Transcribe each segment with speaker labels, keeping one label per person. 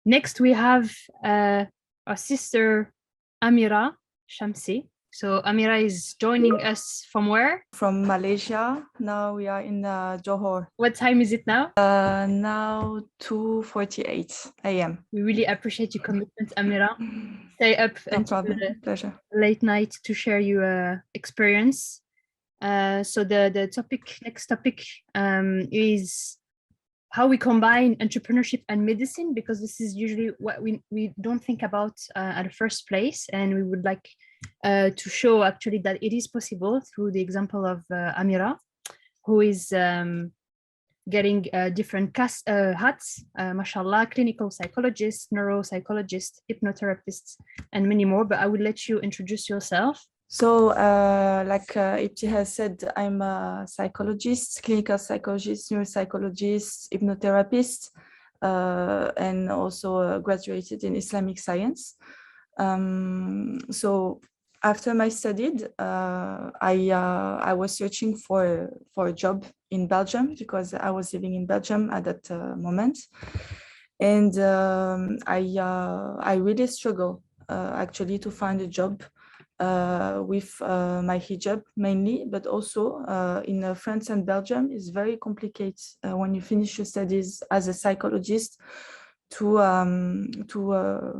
Speaker 1: Next, we have our sister, Amirat Chamsi. So Amira is joining us from where?
Speaker 2: From Malaysia. Now we are in Johor.
Speaker 1: What time is it now?
Speaker 2: Now 2:48 a.m.
Speaker 1: We really appreciate your commitment, Amira. Stay up
Speaker 2: No
Speaker 1: until
Speaker 2: problem. Pleasure.
Speaker 1: late night to share your experience. So the next topic is how we combine entrepreneurship and medicine, because this is usually what we don't think about at the first place, and we would like to show actually that it is possible through the example of Amira, who is getting different hats, mashallah, clinical psychologist, neuropsychologist, hypnotherapist, and many more. But I will let you introduce yourself.
Speaker 2: So, like Ibti has said, I'm a psychologist, clinical psychologist, neuropsychologist, hypnotherapist, and also graduated in Islamic science. So, after my studies, I was searching for a job in Belgium because I was living in Belgium at that moment, and I really struggled actually to find a job. With my hijab mainly, but also in France and Belgium is very complicated when you finish your studies as a psychologist to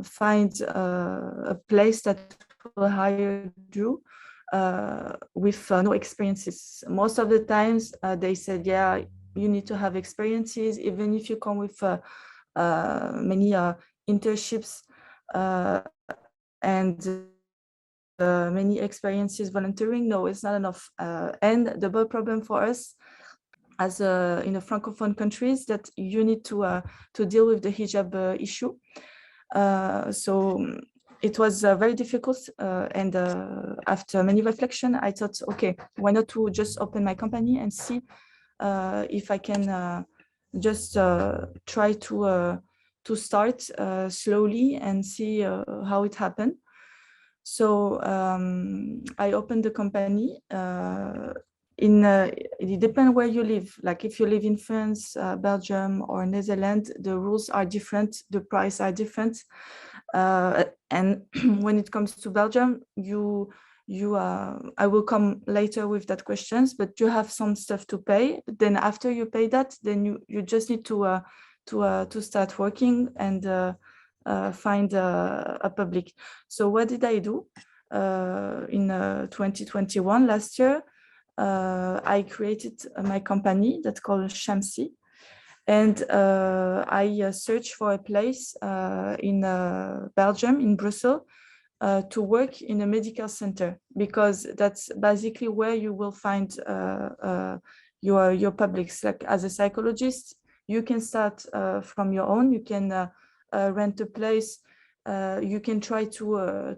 Speaker 2: find a place that will hire you with no experiences. Most of the times they said, yeah, you need to have experiences, even if you come with many internships and many experiences volunteering. No, it's not enough. And the big problem for us as in the Francophone countries that you need to deal with the hijab issue. So it was very difficult. And after many reflection, I thought, okay, why not to just open my company and see if I can just try to start slowly and see how it happened. So I opened the company. It depends where you live. Like if you live in France, Belgium, or Netherlands, the rules are different, the price are different. And when it comes to Belgium, I will come later with that questions, but you have some stuff to pay. Then after you pay that, then you just need to start working and find a public. So what did I do in 2021 last year? I created my company that's called Cham.Psy, and I searched for a place in Belgium, in Brussels, to work in a medical center, because that's basically where you will find your publics. Like as a psychologist, you can start from your own. You can rent a place. You can try to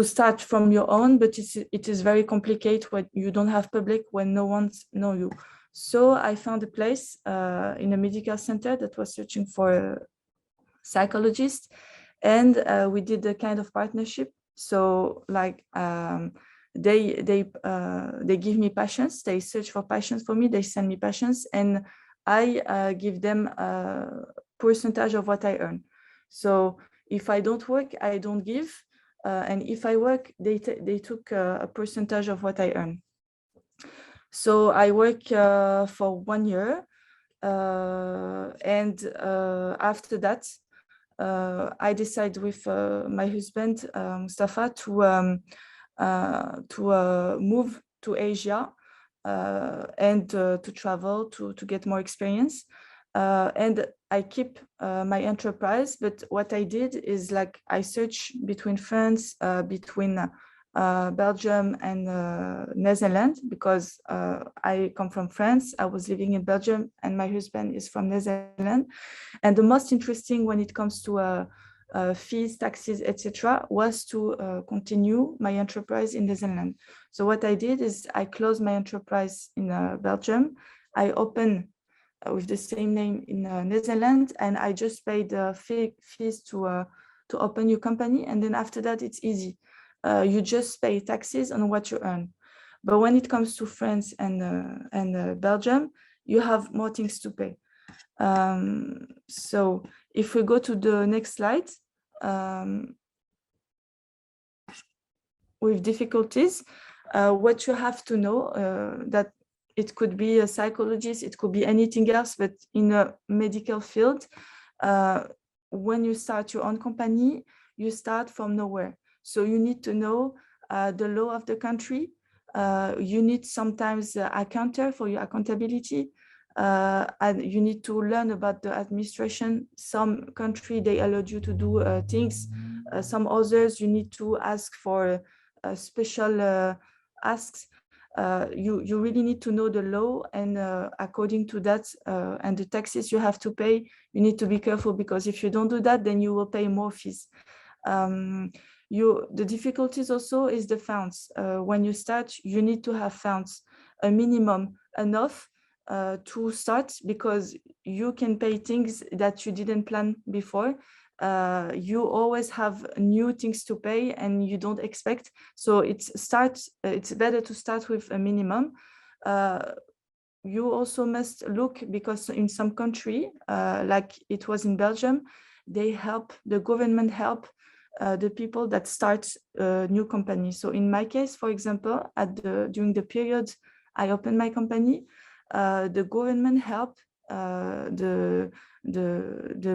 Speaker 2: start from your own, but it is very complicated when you don't have public, when no one knows you. So I found a place in a medical center that was searching for a psychologist, and we did a kind of partnership. So like they give me patients, they search for patients for me, they send me patients, and I give them a percentage of what I earn. So if I don't work, I don't give, and if I work, they took a percentage of what I earn. So I work for 1 year, and after that, I decided with my husband Mustafa to move to Asia and to travel to get more experience. And I keep my enterprise, but what I did is like I search between France, between Belgium and Netherlands, because I come from France, I was living in Belgium, and my husband is from Netherlands. And the most interesting when it comes to fees, taxes, etc., was to continue my enterprise in Netherlands. So what I did is I closed my enterprise in Belgium. I opened with the same name in Netherlands, and I just paid the fees to open your company. And then after that, it's easy. You just pay taxes on what you earn. But when it comes to France and Belgium, you have more things to pay. So if we go to the next slide, with difficulties, what you have to know, that it could be a psychologist, it could be anything else, but in a medical field, when you start your own company, you start from nowhere. So you need to know the law of the country. You need sometimes an accountant for your accountability. And you need to learn about the administration. Some country, they allow you to do things. Some others, you need to ask for special asks. You really need to know the law, and according to that and the taxes you have to pay, you need to be careful, because if you don't do that, then you will pay more fees. The difficulties also is the funds. When you start, you need to have funds, a minimum enough to start, because you can pay things that you didn't plan before. You always have new things to pay and you don't expect. So it's better to start with a minimum. You also must look, because in some country, like it was in Belgium, the government help the people that start a new company. So in my case, for example, during the period I opened my company, the government helped the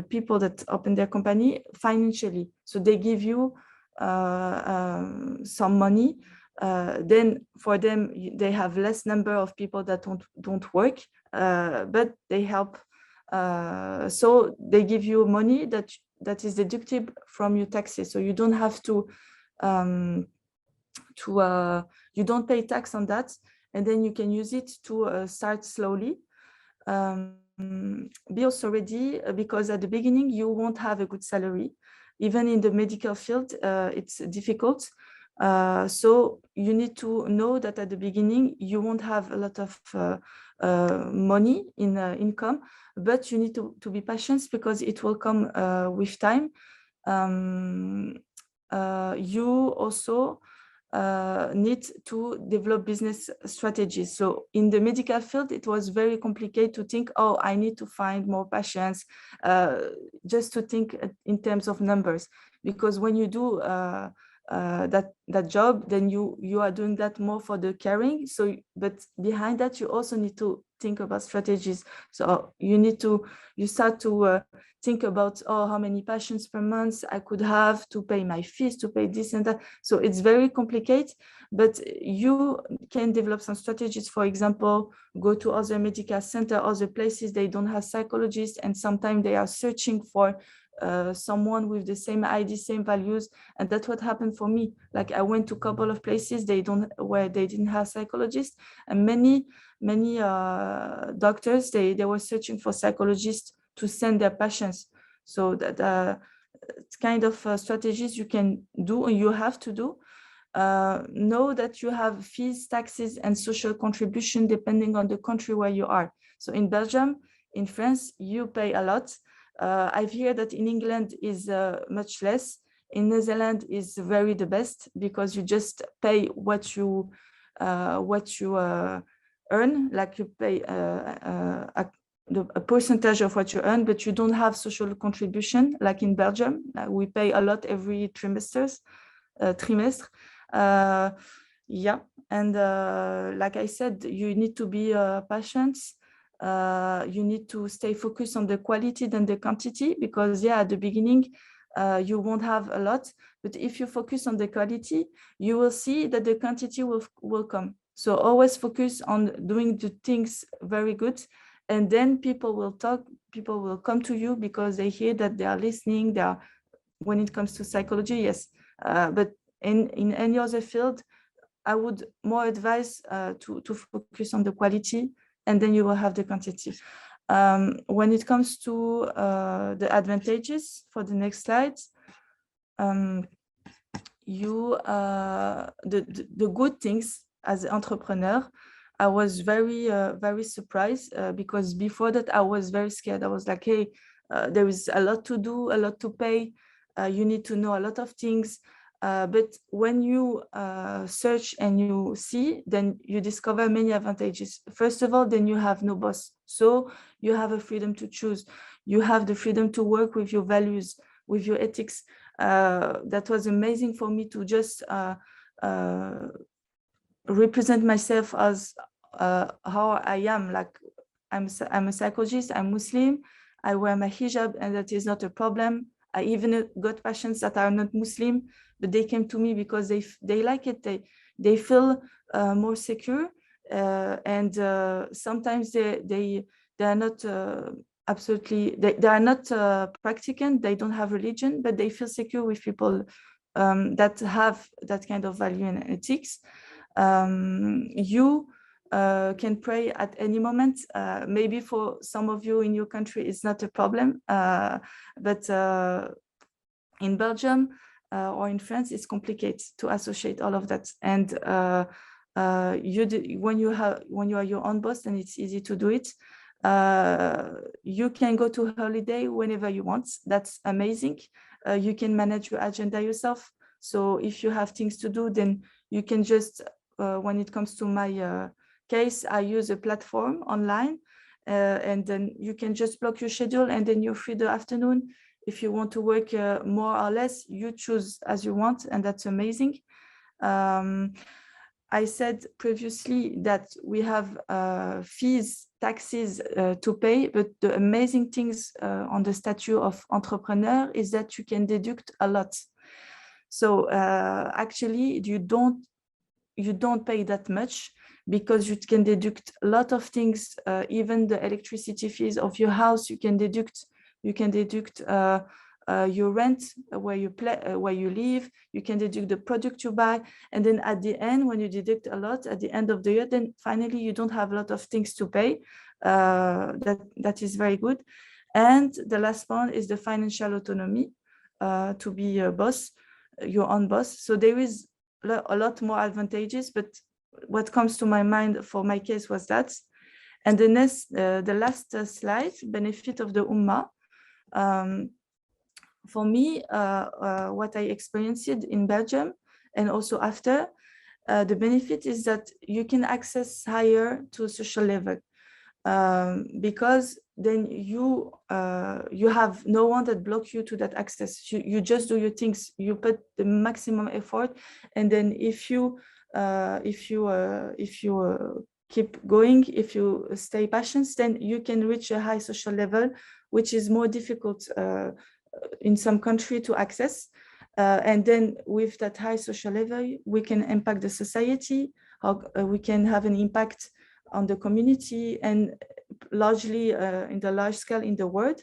Speaker 2: people that open their company financially. So they give you some money. Then for them, they have less number of people that don't work, but they help. So they give you money that is deductible from your taxes. So you don't have to you don't pay tax on that, and then you can use it to start slowly. Be also ready, because at the beginning you won't have a good salary. Even in the medical field, it's difficult. So you need to know that at the beginning you won't have a lot of money in income, but you need to be patient, because it will come with time. You also need to develop business strategies. So in the medical field, it was very complicated to think, oh, I need to find more patients, just to think in terms of numbers. Because when you do that job, then you are doing that more for the caring. So, but behind that, you also need to think about strategies. So you start to think about, oh, how many patients per month I could have to pay my fees, to pay this and that. So it's very complicated, but you can develop some strategies. For example, go to other medical centers, other places, they don't have psychologists, and sometimes they are searching for someone with the same ID, same values. And that's what happened for me. Like I went to a couple of places where they didn't have psychologists, and many doctors, they were searching for psychologists to send their patients. So that kind of strategies you can do, and you have to do. Know that you have fees, taxes, and social contribution depending on the country where you are. So in Belgium, in France, you pay a lot. I've heard that in England is much less. In Netherlands is very the best, because you just pay what you earn, like you pay a percentage of what you earn, but you don't have social contribution like in Belgium. We pay a lot every trimester. Yeah, and like I said, you need to be patient. You need to stay focused on the quality than the quantity, because at the beginning you won't have a lot, but if you focus on the quality, you will see that the quantity will come. So always focus on doing the things very good, and then people will come to you, because they hear that they are listening. When it comes to psychology, yes, but in any other field, I would more advise to focus on the quality, and then you will have the quantity. When it comes to the advantages, for the next slide, the good things as an entrepreneur, I was very surprised, because before that I was very scared. I was like, hey, there is a lot to do, a lot to pay. You need to know a lot of things. But when you search and you see, then you discover many advantages. First of all, then you have no boss. So you have a freedom to choose. You have the freedom to work with your values, with your ethics. That was amazing for me to just represent myself as how I am. Like I'm a psychologist, I'm Muslim, I wear my hijab, and that is not a problem. I even got patients that are not Muslim, but they came to me because they like it. They feel more secure, and sometimes they are not absolutely, they are not practicant. They don't have religion, but they feel secure with people that have that kind of value and ethics. You can pray at any moment. Maybe for some of you in your country, it's not a problem, but in Belgium or in France, it's complicated to associate all of that. And when you are your own boss, then it's easy to do it. You can go to holiday whenever you want. That's amazing. You can manage your agenda yourself. So if you have things to do, then you can just, when it comes to my case, I use a platform online, and then you can just block your schedule, and then you're free the afternoon. If you want to work more or less, you choose as you want, and that's amazing. I said previously that we have fees, taxes to pay, but the amazing things on the statute of entrepreneur is that you can deduct a lot. So actually, you don't pay that much, because you can deduct a lot of things, even the electricity fees of your house. You can deduct your rent, where you live. You can deduct the product you buy, and then at the end, when you deduct a lot at the end of the year, then finally you don't have a lot of things to pay. That is very good. And the last one is the financial autonomy, to be a boss, your own boss. So there is a lot more advantages, but what comes to my mind for my case was that. And the last slide, benefit of the Ummah. For me, what I experienced in Belgium and also after, the benefit is that you can access higher to a social level, because then you have no one that blocks you to that access. You just do your things. You put the maximum effort, and then if you keep going, if you stay patient, then you can reach a high social level, which is more difficult in some country to access. And then with that high social level, we can impact the society, we can have an impact on the community, and largely in the large scale in the world.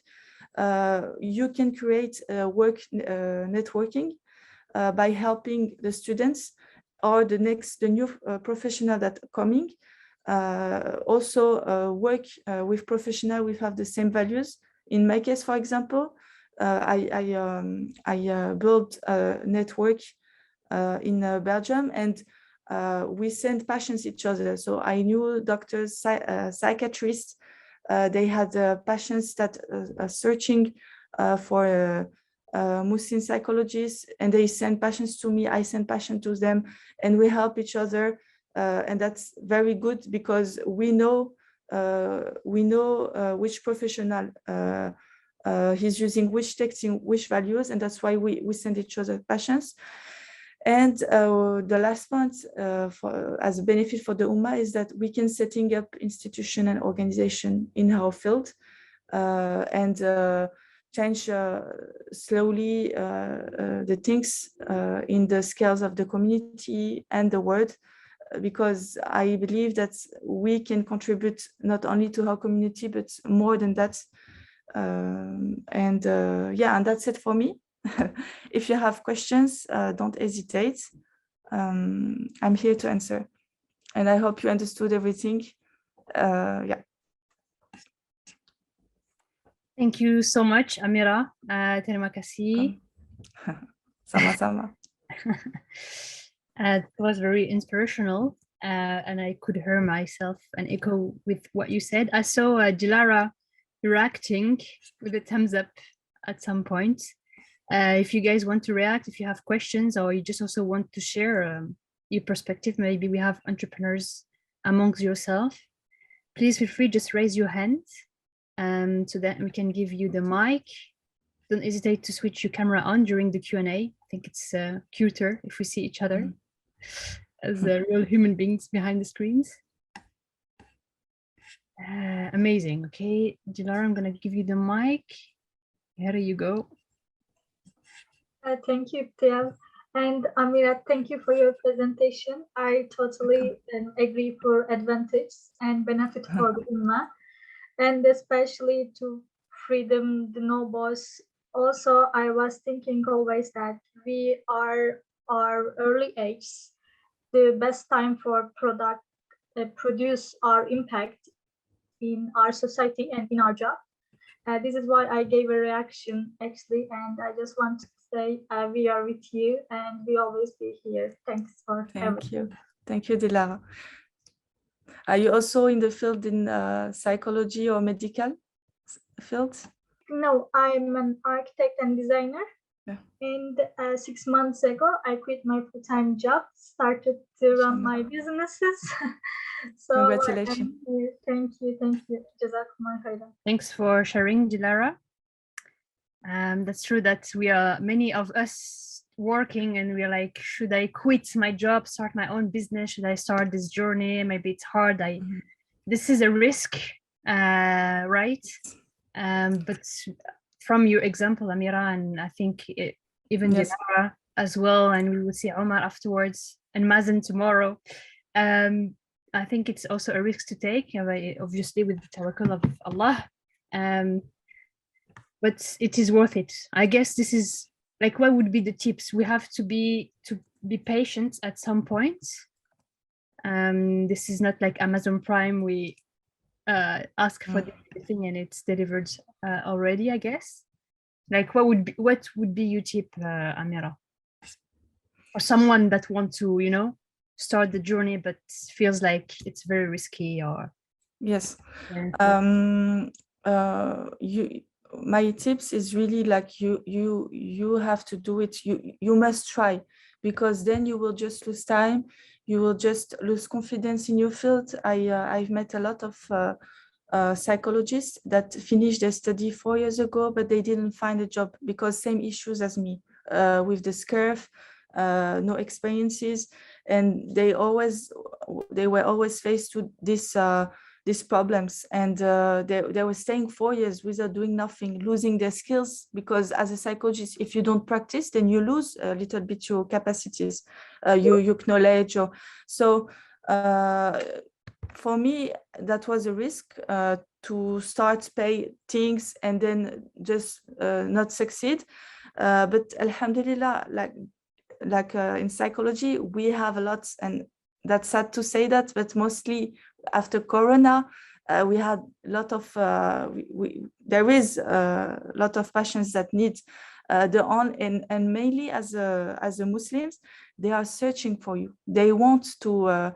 Speaker 2: You can create work networking by helping the students or the new professional that are coming. Also work with professionals who have the same values. In my case, for example, I built a network in Belgium, and we sent patients each other. So I knew doctors, psychiatrists. They had patients that are searching for Muslim psychologists, and they send patients to me. I send patients to them, and we help each other. And that's very good, because we know which professional he's using, which texting, which values, and that's why we send each other patients. And the last point as a benefit for the Ummah is that we can setting up institution and organization in our field, and change slowly the things in the scales of the community and the world, because I believe that we can contribute not only to our community, but more than that. And that's it for me. If you have questions, don't hesitate. I'm here to answer. And I hope you understood everything.
Speaker 1: Thank you so much, Amira. Terima kasih.
Speaker 2: Sama-sama.
Speaker 1: It was very inspirational, and I could hear myself and echo with what you said. I saw Dilara reacting with a thumbs up at some point. If you guys want to react, if you have questions, or you just also want to share your perspective, maybe we have entrepreneurs amongst yourself, please feel free, just raise your hand so that we can give you the mic. Don't hesitate to switch your camera on during the Q&A. I think it's cuter if we see each other as real human beings behind the screens. Amazing. Okay, Dilara, I'm going to give you the mic. Here you go.
Speaker 3: Thank you, Teau. And Amirat, thank you for your presentation. I totally agree for advantage and benefit for the Ummah, and especially to freedom, the no boss. Also, I was thinking always that we are our early age, the best time for produce our impact in our society and in our job. This is why I gave a reaction actually, and I just want to say we are with you and we always be here. Thanks for everything.
Speaker 2: Thank you, Dilara. Are you also in the field in psychology or medical field?
Speaker 3: No, I'm an architect and designer. Yeah. And 6 months ago, I quit my full-time job, started to run my businesses. So
Speaker 2: congratulations.
Speaker 3: Thank you. Jazakumullah khairan.
Speaker 1: Thanks for sharing, Dilara. That's true that we are, many of us working and we're like, should I quit my job, start my own business? Should I start this journey? Maybe it's hard. This is a risk, right? But from your example, Amira, and I think even Dilara as well, and we will see Omar afterwards and Mazen tomorrow. I think it's also a risk to take, obviously with the tawakkul of Allah. But it is worth it. I guess this is like, what would be the tips? We have to be patient at some point. This is not like Amazon Prime. We ask for the thing and it's delivered already, I guess. Like what would be your tip, Amira? Or someone that wants to, you know, start the journey but feels like it's very risky or
Speaker 2: my tips is really like you have to do it. You must try, because then you will just lose time, you will just lose confidence in your field. I've met a lot of psychologists that finished their study 4 years ago, but they didn't find a job because same issues as me, with the scurf, no experiences, and they were always faced with these problems, and they were staying 4 years without doing nothing, losing their skills, because as a psychologist, if you don't practice, then you lose a little bit your capacities, your knowledge. For me, that was a risk, to start pay things and then just not succeed. But Alhamdulillah, like in psychology, we have a lot, and that's sad to say that, but mostly after Corona, we had a lot of, there is a lot of patients that need and mainly as a Muslims, they are searching for you. They want to,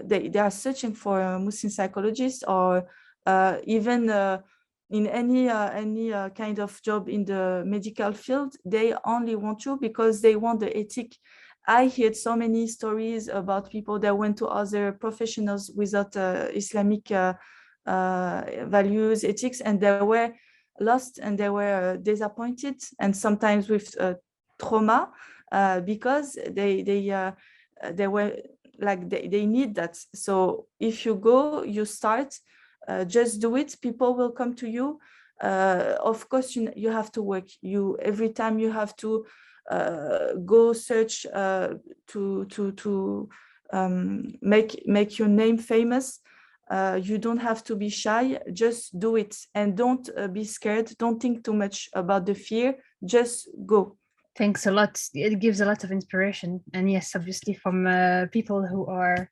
Speaker 2: they are searching for a Muslim psychologist, or even in any kind of job in the medical field. They only want you because they want the ethic. I heard so many stories about people that went to other professionals without Islamic values, ethics, and they were lost and they were disappointed, and sometimes with trauma, because they were like, they need that. So if you go, you start, just do it. People will come to you. Of course, you have to work. Every time you have to go search to make your name famous. You don't have to be shy. Just do it, and don't be scared. Don't think too much about the fear. Just go.
Speaker 1: Thanks a lot. It gives a lot of inspiration, and yes, obviously from people who are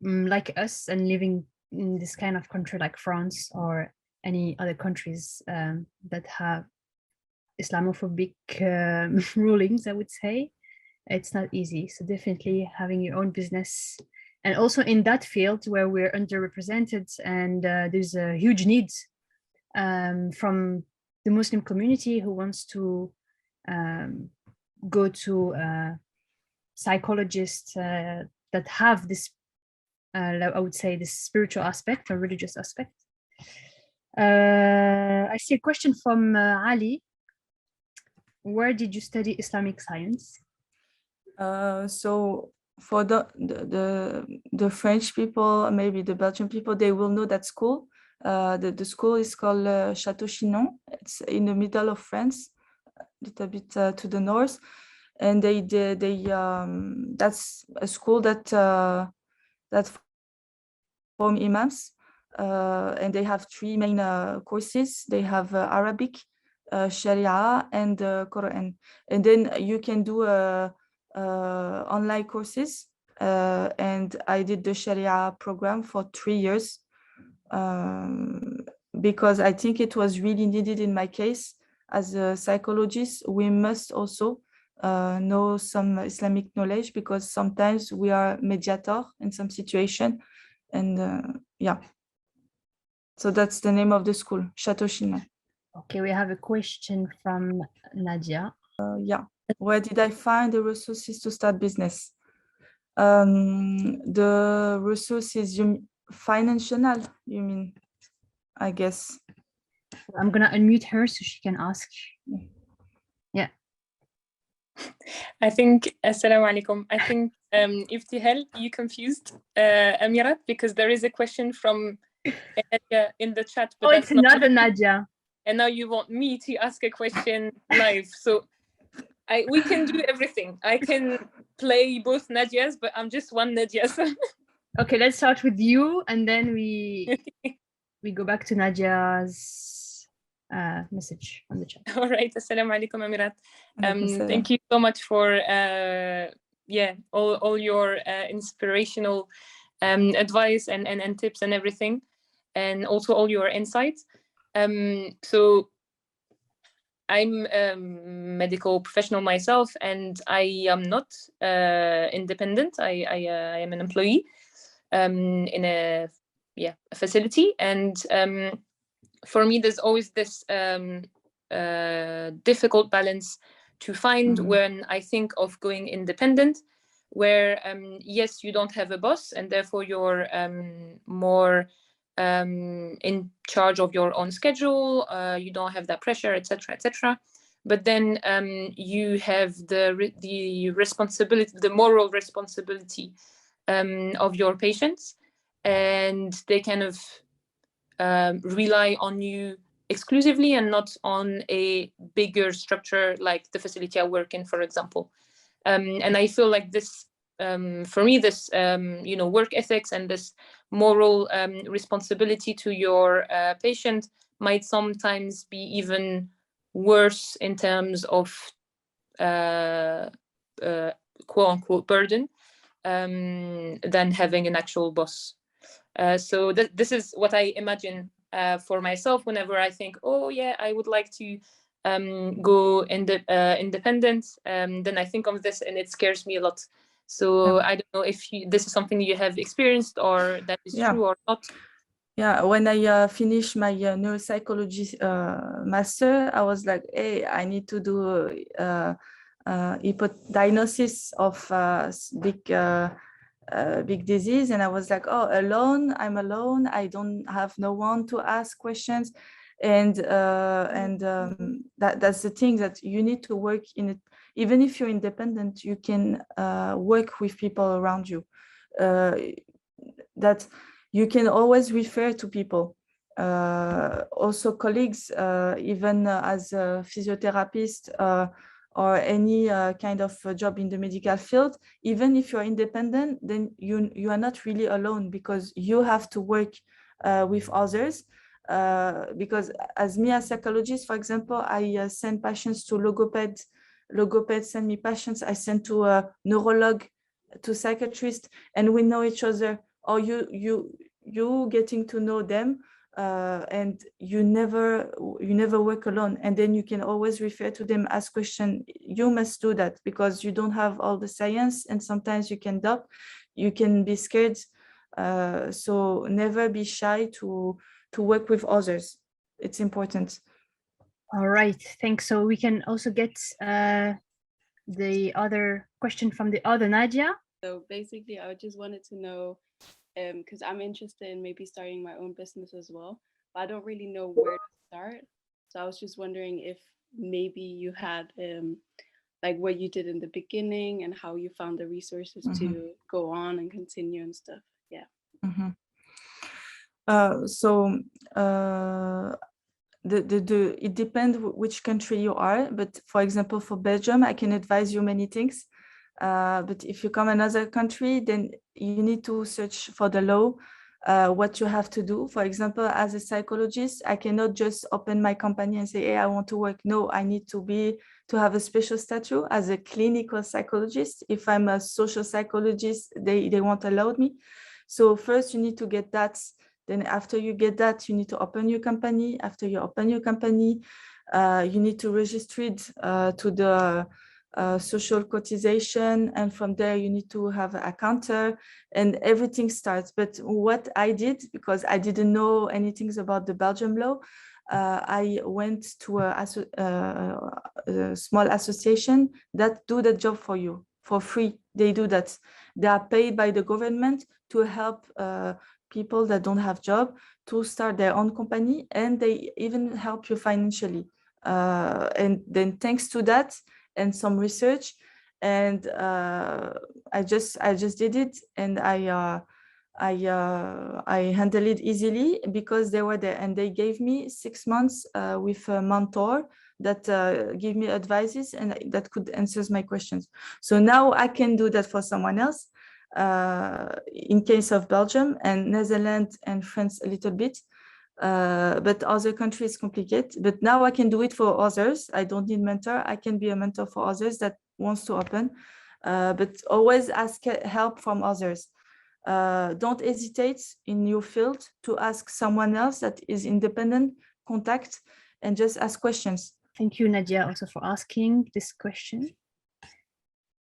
Speaker 1: like us and living in this kind of country like France or any other countries that have Islamophobic rulings, I would say. It's not easy. So definitely having your own business, and also in that field where we're underrepresented, and there's a huge need from the Muslim community who wants to go to psychologists that have this, I would say, this spiritual aspect or religious aspect. I see a question from Ali. Where did you study Islamic science?
Speaker 2: So for the French people, maybe the Belgian people, they will know that school. The school is called teau-Chinon. It's in the middle of France, a little bit to the north, and that's a school that form imams, and they have three main courses. They have Arabic, Sharia, and Quran, and then you can do online courses. And I did the Sharia program for 3 years. Because I think it was really needed in my case. As a psychologist, we must also know some Islamic knowledge, because sometimes we are mediator in some situation. And yeah, so that's the name of the school, teau-Chinon.
Speaker 1: Okay, we have a question from Nadia.
Speaker 2: Yeah, where did I find the resources to start business? The resources, financial, you mean, I guess.
Speaker 1: I'm gonna unmute her so she can ask. Yeah.
Speaker 4: I think, assalamu alaikum. I think Iftihal, you confused Amirat, because there is a question from Nadia in the chat. But
Speaker 1: it's another Nadia.
Speaker 4: And now you want me to ask a question live. So we can do everything. I can play both Nadias, but I'm just one Nadia. So.
Speaker 1: Okay, let's start with you, and then we go back to Nadia's message on the chat.
Speaker 4: All right. Assalamu alaikum, Amirat. Thank you so much for all your inspirational advice and tips and everything, and also all your insights. So I'm a medical professional myself, and I am not independent. I am an employee in a facility, and for me, there's always this difficult balance to find when I think of going independent, where yes, you don't have a boss, and therefore you're more in charge of your own schedule. You don't have that pressure, etc., etc. But then you have the responsibility, the moral responsibility of your patients, and they kind of rely on you exclusively and not on a bigger structure like the facility I work in, for example. And I feel like this, for me, this work ethics and this moral responsibility to your patient might sometimes be even worse in terms of quote unquote burden than having an actual boss. So this is what I imagine for myself whenever I think, oh yeah, I would like to go independent. Then I think of this and it scares me a lot. So I don't know if this is something you have experienced or that is true or not.
Speaker 2: Yeah, when I finished my neuropsychology master, I was like, hey, I need to do diagnosis of big disease. And I was like, oh, I'm alone. I don't have no one to ask questions. And that's the thing, that you need to work in it. Even if you're independent, you can work with people around you. That you can always refer to people, also colleagues, even as a physiotherapist or any kind of job in the medical field. Even if you're independent, then you are not really alone, because you have to work with others. Because as me, as psychologist, for example, I send patients to logopedes. Logopedes send me patients. I send to a neurologist, to psychiatrist, and we know each other. Or you getting to know them, and you never work alone. And then you can always refer to them, ask questions. You must do that, because you don't have all the science, and sometimes you can doubt, you can be scared. So never be shy to work with others. It's important.
Speaker 1: All right, thanks. So we can also get the other question from the other Nadia.
Speaker 5: So basically, I just wanted to know, because I'm interested in maybe starting my own business as well, but I don't really know where to start. So I was just wondering if maybe you had like what you did in the beginning and how you found the resources to go on and continue and stuff. Yeah.
Speaker 2: It depends which country you are, but for example, for Belgium, I can advise you many things. But if you come another country, then you need to search for the law, what you have to do. For example, as a psychologist, I cannot just open my company and say, hey, I want to work. No, I need to have a special status as a clinical psychologist. If I'm a social psychologist, they won't allow me. So first you need to get that. Then after you get that, you need to open your company. After you open your company, you need to register it to the social cotization. And from there, you need to have an accountant and everything starts. But what I did, because I didn't know anything about the Belgian law, I went to a small association that do the job for you for free. They do that. They are paid by the government to help people that don't have job to start their own company, and they even help you financially. And then thanks to that and some research, and I just did it, and I handled it easily because they were there, and they gave me 6 months with a mentor that give me advices and that could answer my questions. So now I can do that for someone else. In case of Belgium and Netherlands and France a little bit, but other countries complicated. But now I can do it for others. I don't need mentor. I can be a mentor for others that wants to open, but always ask help from others. Don't hesitate in your field to ask someone else that is independent, contact, and just ask questions.
Speaker 1: Thank you, Nadia, also for asking this question.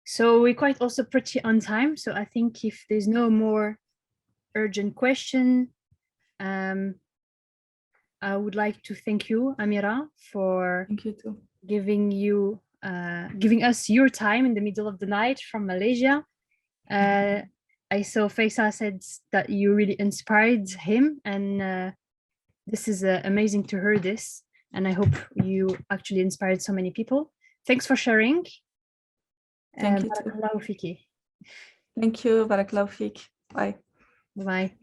Speaker 1: So we're quite also pretty on time. So I think if there's no more urgent question, I would like to thank you, Amira, for
Speaker 2: Thank you too.
Speaker 1: giving us your time in the middle of the night from Malaysia. I saw Faisal said that you really inspired him, and this is amazing to hear this. And I hope you actually inspired so many people. Thanks for sharing.
Speaker 2: Thank you.
Speaker 1: Barakallahu fiki.
Speaker 2: Thank you. Barakallahu fik. Bye.
Speaker 1: Bye.